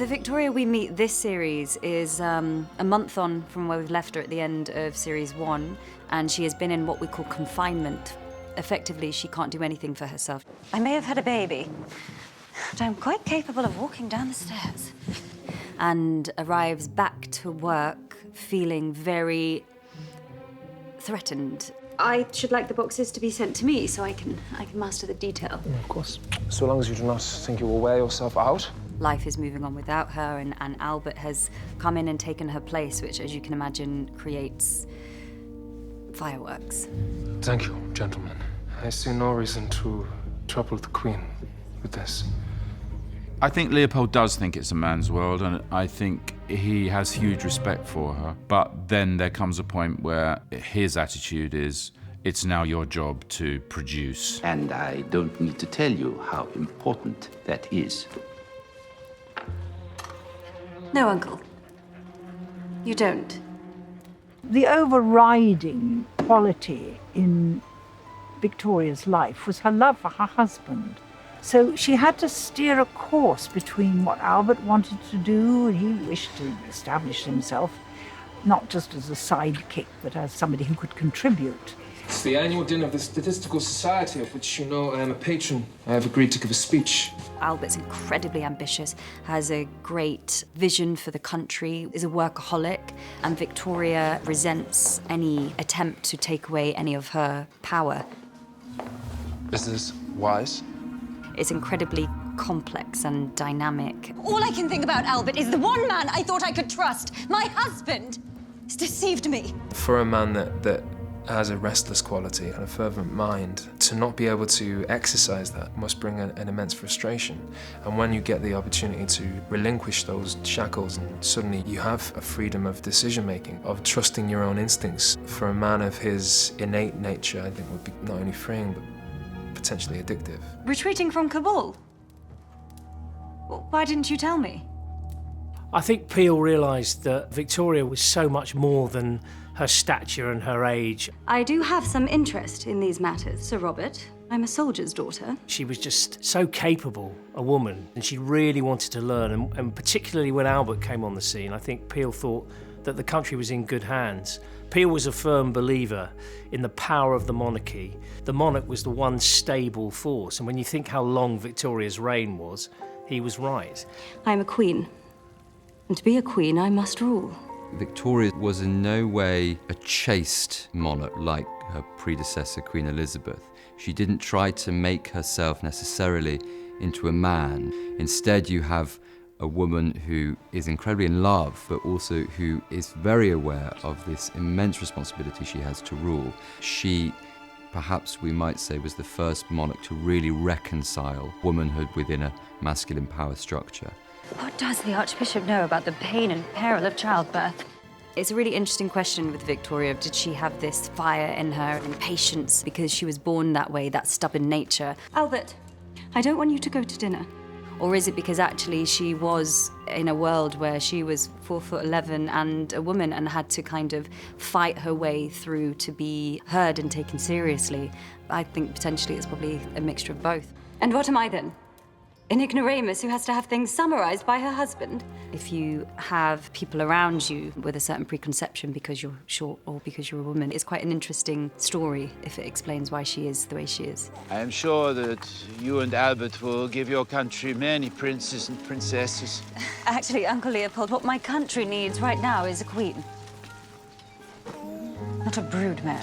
The Victoria we meet this series is a month on from where we've left her at the end of series 1, and she has been in what we call confinement. Effectively, she can't do anything for herself. I may have had a baby, but I'm quite capable of walking down the stairs. And arrives back to work feeling very threatened. I should like the boxes to be sent to me so I can master the detail. Yeah, of course. So long as you do not think you will wear yourself out. Life is moving on without her, and Albert has come in and taken her place, which, as you can imagine, creates fireworks. Thank you, gentlemen. I see no reason to trouble the Queen with this. I think Leopold does think it's a man's world, and I think he has huge respect for her. But then there comes a point where his attitude is, it's now your job to produce. And I don't need to tell you how important that is. No, Uncle. You don't. The overriding quality in Victoria's life was her love for her husband. So she had to steer a course between what Albert wanted to do, and he wished to establish himself, not just as a sidekick, but as somebody who could contribute. It's the annual dinner of the Statistical Society, of which you know I am a patron. I have agreed to give a speech. Albert's incredibly ambitious, has a great vision for the country, is a workaholic, and Victoria resents any attempt to take away any of her power. Is this wise? It's incredibly complex and dynamic. All I can think about, Albert, is the one man I thought I could trust. My husband has deceived me. For a man that has a restless quality and a fervent mind, to not be able to exercise that must bring an immense frustration. And when you get the opportunity to relinquish those shackles, and suddenly you have a freedom of decision-making, of trusting your own instincts, for a man of his innate nature, I think would be not only freeing, but potentially addictive. Retreating from Kabul? Well, why didn't you tell me? I think Peel realised that Victoria was so much more than her stature and her age. I do have some interest in these matters, Sir Robert. I'm a soldier's daughter. She was just so capable a woman, and she really wanted to learn, and particularly when Albert came on the scene, I think Peel thought that the country was in good hands. Peel was a firm believer in the power of the monarchy. The monarch was the one stable force, and when you think how long Victoria's reign was, he was right. I'm a queen, and to be a queen, I must rule. Victoria was in no way a chaste monarch like her predecessor, Queen Elizabeth. She didn't try to make herself necessarily into a man. Instead, you have a woman who is incredibly in love, but also who is very aware of this immense responsibility she has to rule. She, perhaps we might say, was the first monarch to really reconcile womanhood within a masculine power structure. What does the Archbishop know about the pain and peril of childbirth? It's a really interesting question with Victoria. Did she have this fire in her and patience because she was born that way, that stubborn nature? Albert, I don't want you to go to dinner. Or is it because actually she was in a world where she was 4'11" and a woman and had to kind of fight her way through to be heard and taken seriously? I think potentially it's probably a mixture of both. And what am I then? An ignoramus who has to have things summarized by her husband? If you have people around you with a certain preconception because you're short or because you're a woman, it's quite an interesting story if it explains why she is the way she is. I am sure that you and Albert will give your country many princes and princesses. Actually, Uncle Leopold, what my country needs right now is a queen. Not a broodmare.